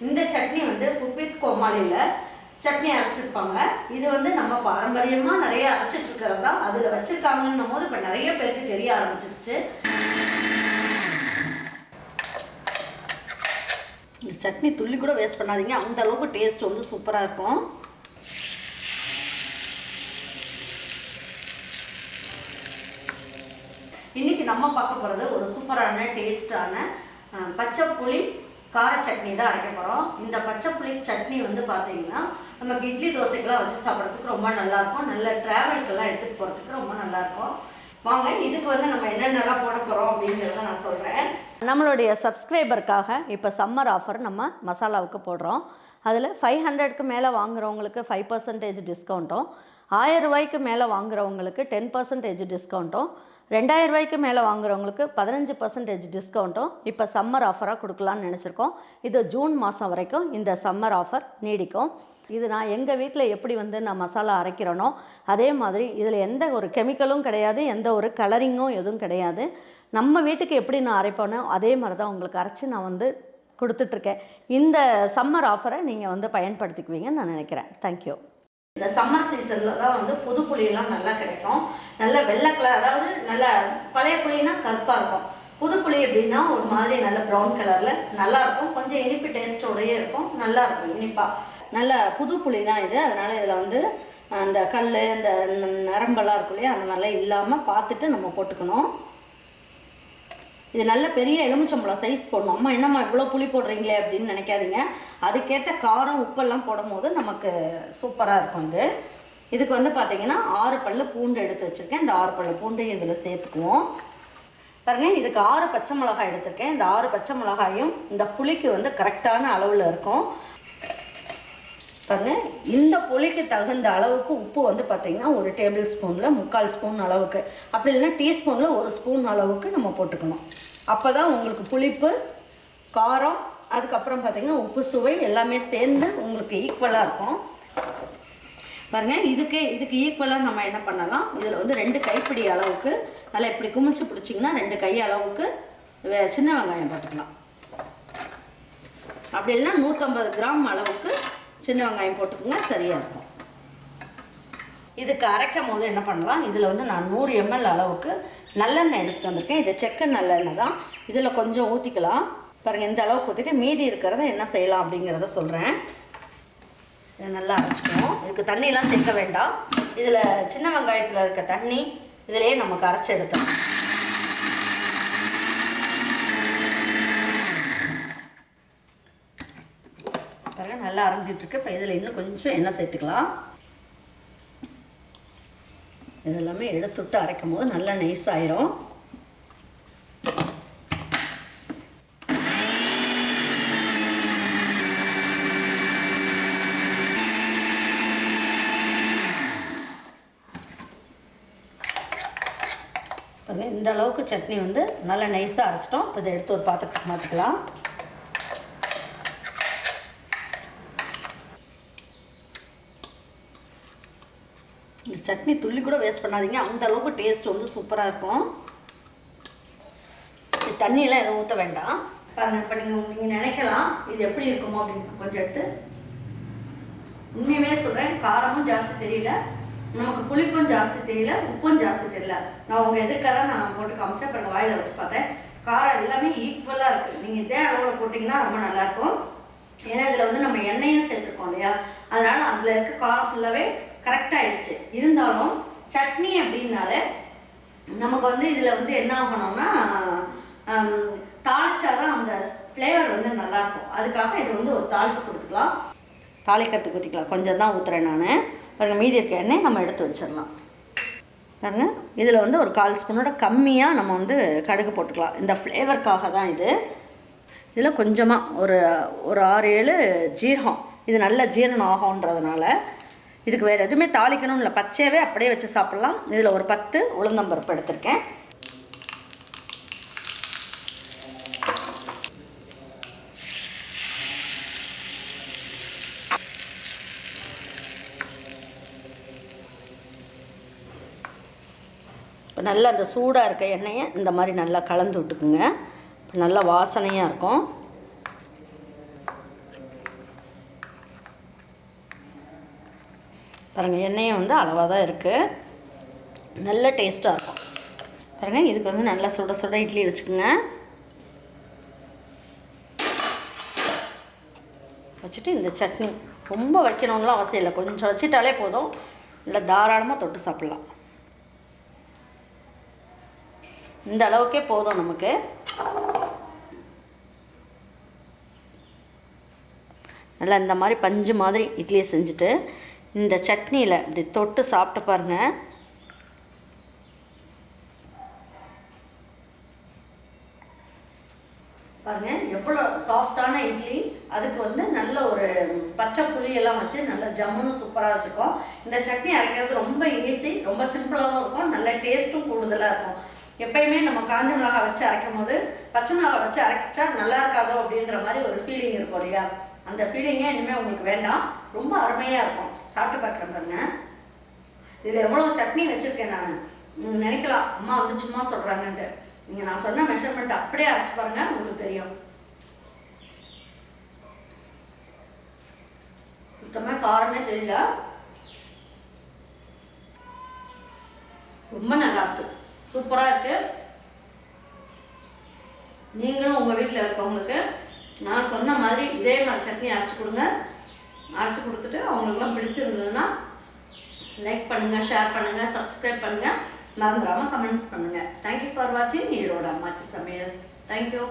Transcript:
இந்த சட்னி வந்து cook with கோமாளியில் chutney அரைச்சிருப்பாங்க. இது வந்து நம்ம பாரம்பரியமாக நிறைய அரைச்சிட்டு இருக்கிறது தான். அதில் வச்சுருக்காங்கன்னும் போது இப்போ நிறைய பேருக்கு தெரிய ஆரம்பிச்சிருச்சு. இந்த சட்னி துள்ளி கூட வேஸ்ட் பண்ணாதீங்க, அந்த அளவுக்கு டேஸ்ட் வந்து சூப்பராக இருக்கும். இன்றைக்கி நம்ம பார்க்க போகிறது ஒரு சூப்பரான டேஸ்டான பச்சை புளி கார சட்னி தான் அரைக்க போகிறோம். இந்த பச்சை புளி சட்னி வந்து பார்த்தீங்கன்னா நமக்கு இட்லி தோசைக்கெல்லாம் வச்சு சாப்பிட்றதுக்கு ரொம்ப நல்லாயிருக்கும். நல்ல ட்ராவல்க்கெல்லாம் எடுத்துகிட்டு போகிறதுக்கு ரொம்ப நல்லாயிருக்கும். வாங்க, இதுக்கு வந்து நம்ம என்னென்னலாம் போட போகிறோம் அப்படிங்கிறத நான் சொல்கிறேன். நம்மளுடைய சப்ஸ்கிரைபருக்காக இப்போ சம்மர் ஆஃபர் நம்ம மசாலாவுக்கு போடுறோம். அதில் 500க்கு மேலே வாங்குறவங்களுக்கு 5% டிஸ்கவுண்ட்டும், 1000 ரூபாய்க்கு மேலே வாங்குறவங்களுக்கு 10% டிஸ்கவுண்ட்டும், 2000 ரூபாய்க்கு மேலே வாங்குறவங்களுக்கு 15% டிஸ்கவுண்ட்டும் இப்போ சம்மர் ஆஃபராக கொடுக்கலான்னு நினச்சிருக்கோம். இது ஜூன் மாதம் வரைக்கும் இந்த சம்மர் ஆஃபர் நீடிக்கும். இது நான் எங்கள் வீட்டில் எப்படி வந்து நான் மசாலா அரைக்கிறேனோ அதே மாதிரி இதில் எந்த ஒரு கெமிக்கலும் கிடையாது, எந்த ஒரு கலரிங்கும் எதுவும் கிடையாது. நம்ம வீட்டுக்கு எப்படி நான் அரைப்பேனோ அதே மாதிரி தான் உங்களுக்கு அரைச்சி நான் வந்து கொடுத்துட்ருக்கேன். இந்த சம்மர் ஆஃபரை நீங்கள் வந்து பயன்படுத்திக்குவீங்கன்னு நான் நினைக்கிறேன். தேங்க்யூ. இந்த சம்மர் சீசனில் தான் வந்து புது புளியெல்லாம் நல்லா கிடைக்கும். நல்ல வெள்ளை கலர், அதாவது நல்ல பழைய புளினா கருப்பாக இருக்கும். புது புளி எப்படின்னா ஒரு மாதிரி நல்ல ப்ரௌன் கலரில் நல்லாயிருக்கும். கொஞ்சம் இனிப்பு டேஸ்ட்டோடையே இருக்கும், நல்லாயிருக்கும் இனிப்பாக. நல்ல புது புளி தான் இது. அதனால் இதில் வந்து அந்த கல், அந்த நரம்பெல்லாம் இருக்கும் இல்லையா, அந்த மாதிரிலாம் இல்லாமல் பார்த்துட்டு நம்ம போட்டுக்கணும். இது நல்ல பெரிய எலுமிச்சம்பழம் சைஸ் போடணும். அம்மா என்னம்மா இவ்வளோ புளி போடுறீங்களே அப்படின்னு நினைக்காதீங்க. அதுக்கேற்ற காரம் உப்பெல்லாம் போடும் போது நமக்கு சூப்பராக இருக்கும். இதுக்கு வந்து பார்த்திங்கன்னா 6 பல்லு பூண்டு எடுத்து வச்சுருக்கேன். இந்த 6 பல்லு பூண்டையும் இதில் சேர்த்துக்குவோம். பாருங்கள், இதுக்கு 6 பச்சை மிளகாய் எடுத்திருக்கேன். இந்த 6 பச்சை மிளகாயும் இந்த புளிக்கு வந்து கரெக்டான அளவில் இருக்கும். பாருங்கள், இந்த புளிக்கு தகுந்த அளவுக்கு உப்பு வந்து பார்த்திங்கன்னா 1 டேபிள் ஸ்பூனில் 3/4 ஸ்பூன் அளவுக்கு, அப்படி இல்லைன்னா டீஸ்பூனில் 1 ஸ்பூன் அளவுக்கு நம்ம போட்டுக்கணும். அப்போ தான் உங்களுக்கு புளிப்பு, காரம், அதுக்கப்புறம் பார்த்திங்கன்னா உப்பு, சுவை எல்லாமே சேர்ந்து உங்களுக்கு ஈக்குவலாக இருக்கும். பாருங்கள், இதுக்கு ஈக்குவலாக நம்ம என்ன பண்ணலாம், இதில் வந்து 2 கைப்பிடி அளவுக்கு நல்லா இப்படி குமிச்சு பிடிச்சிங்கன்னா 2 கை அளவுக்கு சின்ன வெங்காயம் போட்டுக்கலாம். அப்படி இல்லைன்னா 150 கிராம் அளவுக்கு சின்ன வெங்காயம் போட்டுக்கோங்க, சரியாக இருக்கும். இதுக்கு அரைக்கும் போது என்ன பண்ணலாம், இதில் வந்து நான் 100 ml அளவுக்கு நல்லெண்ணெய் எடுத்துகிட்டு வந்திருக்கேன். இது செக்க நல்லெண்ணெய் தான். இதில் கொஞ்சம் ஊற்றிக்கலாம். பாருங்கள், இந்த அளவுக்கு ஊற்றிட்டு மீதி இருக்கிறத என்ன செய்யலாம் அப்படிங்கிறத சொல்கிறேன். இதை நல்லா அரைச்சிக்கணும். இதுக்கு தண்ணியெலாம் சேர்க்க வேண்டாம். இதில் சின்ன வெங்காயத்தில் இருக்க தண்ணி இதிலே நமக்கு அரைச்சி எடுத்தோம். பாருங்கள், நல்லா அரைஞ்சிட்ருக்கு. இப்போ இதில் இன்னும் கொஞ்சம் எண்ணெய் சேர்த்துக்கலாம். இதெல்லாமே எடுத்துவிட்டு அரைக்கும் போது நல்லா நைஸ் ஆயிரும். இந்த அளவுக்கு சட்னி வந்து நல்லா நைஸாக அரைச்சிட்டோம். இப்போ இதை எடுத்து ஒரு பாத்திரத்துக்கு மாற்றிக்கலாம். இந்த சட்னி துள்ளி கூட வேஸ்ட் பண்ணாதீங்க, அந்த அளவுக்கு டேஸ்ட் வந்து சூப்பராக இருக்கும். இது தண்ணியெல்லாம் எதுவும் ஊற்ற வேண்டாம். பாருங்கள், இப்போ நீங்கள் நினைக்கலாம் இது எப்படி இருக்குமோ அப்படின்னு கொஞ்சம் எடுத்து. உண்மையுமே சொல்கிறேன், காரமும் ஜாஸ்தி தெரியல, நமக்கு புளிப்பும் ஜாஸ்தி தெரியல, உப்பும் ஜாஸ்தி தெரியல. நான் உங்கள் எதிர்க்காக நான் போட்டு காமிச்சேன். இப்போ வாயில் வச்சு பார்த்தேன், காரம் எல்லாமே ஈக்குவலாக இருக்குது. நீங்கள் இதே அளவில் போட்டிங்கன்னா ரொம்ப நல்லாயிருக்கும். ஏன்னா இதில் வந்து நம்ம எண்ணெயும் சேர்த்துருக்கோம் இல்லையா, அதனால் அதில் இருக்க காரம் ஃபுல்லாகவே கரெக்டாகிடுச்சு. இருந்தாலும் சட்னி அப்படின்னாலே நமக்கு வந்து இதில் வந்து என்ன ஆகணும்னா தாளிச்சாதான் அந்த ஃப்ளேவர் வந்து நல்லாயிருக்கும். அதுக்காக இது வந்து ஒரு தாளிப்பு கொடுத்துக்கலாம். தாளிக்கிறதுக்கு ஊற்றிக்கலாம். கொஞ்சம் தான் ஊற்றுறேன் நான். பாருங்கள், மீதி இருக்க எண்ணெய் நம்ம எடுத்து வச்சிடலாம். பாருங்கள், இதில் வந்து ஒரு 1/4 ஸ்பூனோட கம்மியாக நம்ம வந்து கடுகு போட்டுக்கலாம். இந்த ஃப்ளேவருக்காக தான் இது. இதில் கொஞ்சமாக ஒரு 6-7 ஜீரகம். இது நல்ல ஜீரணம் ஆகும்ன்றதுனால இதுக்கு வேறு எதுவுமே தாளிக்கணும்னு இல்லை, பச்சையாகவே அப்படியே வச்சு சாப்பிட்லாம். இதில் ஒரு 10 உளுந்தம்பருப்பு எடுத்திருக்கேன். இப்போ நல்லா அந்த சூடாக இருக்க எண்ணெயை இந்த மாதிரி நல்லா கலந்து விட்டுக்குங்க. இப்போ நல்லா வாசனையாக இருக்கும். பாருங்கள், எண்ணெயும் வந்து அளவாக தான் இருக்குது, நல்ல டேஸ்ட்டாக இருக்கும். பாருங்கள், இதுக்கு வந்து நல்லா சுட சுட இட்லி வச்சுக்கோங்க. வச்சுட்டு இந்த சட்னி ரொம்ப வைக்கணும்லாம் அவசியம் இல்லை, கொஞ்சம் வச்சுட்டாலே போதும், இல்லை தாராளமாக தொட்டு சாப்பிட்லாம். இந்த அளவுக்கே போதும் நமக்கு. நல்லா இந்த மாதிரி பஞ்சு மாதிரி இட்லியை செஞ்சுட்டு இந்த சட்னியில் இப்படி தொட்டு சாப்பிட்டு பாருங்கள். பாருங்கள் எவ்வளோ சாஃப்டான இட்லி. அதுக்கு வந்து நல்ல ஒரு பச்சை புளியெல்லாம் வச்சு நல்லா ஜம்முன்னு சூப்பராக வச்சுக்கோம். இந்த சட்னி அரைக்கிறது ரொம்ப ஈஸி, ரொம்ப சிம்பிளாகவும் இருக்கும், நல்ல டேஸ்ட்டும் கூடுதலாக இருக்கும். எப்பயுமே நம்ம காஞ்ச மிளகா வச்சு அரைக்கும் போது பச்சை மிளகா வச்சு அரைச்சா நல்லா இருக்காதோ அப்படின்ற மாதிரி ஒரு ஃபீலிங் இருக்கும் இல்லையா? அந்த ஃபீலிங்கே இனிமேல் உங்களுக்கு வேண்டாம், ரொம்ப அருமையாக இருக்கும். சாப்பிட்டு பார்க்குறேன் பாருங்கள். இதில் எவ்வளோ சட்னி வச்சுருக்கேன் நான். நினைக்கலாம் அம்மா வந்து சும்மா சொல்கிறாங்கன்ட்டு. நீங்கள் நான் சொன்ன மெஷர்மெண்ட் அப்படியே அரைச்சி பாருங்கள், உங்களுக்கு தெரியும். சுத்தமாக காரமே தெரியல, ரொம்ப நல்லா இருக்கு, சூப்பராக இருக்குது. நீங்களும் உங்கள் வீட்டில் இருக்கவங்களுக்கு நான் சொன்ன மாதிரி இதே மாதிரி சட்னி அரைச்சி கொடுங்க. அரைச்சி கொடுத்துட்டு அவங்களுக்குலாம் பிடிச்சிருந்ததுன்னா லைக் பண்ணுங்கள், ஷேர் பண்ணுங்கள், சப்ஸ்கிரைப் பண்ணுங்கள், மறந்துடாமல் கமெண்ட்ஸ் பண்ணுங்கள். தேங்க்யூ ஃபார் வாட்சிங் ஈரோடு அம்மாச்சி சமையல். தேங்க்யூ.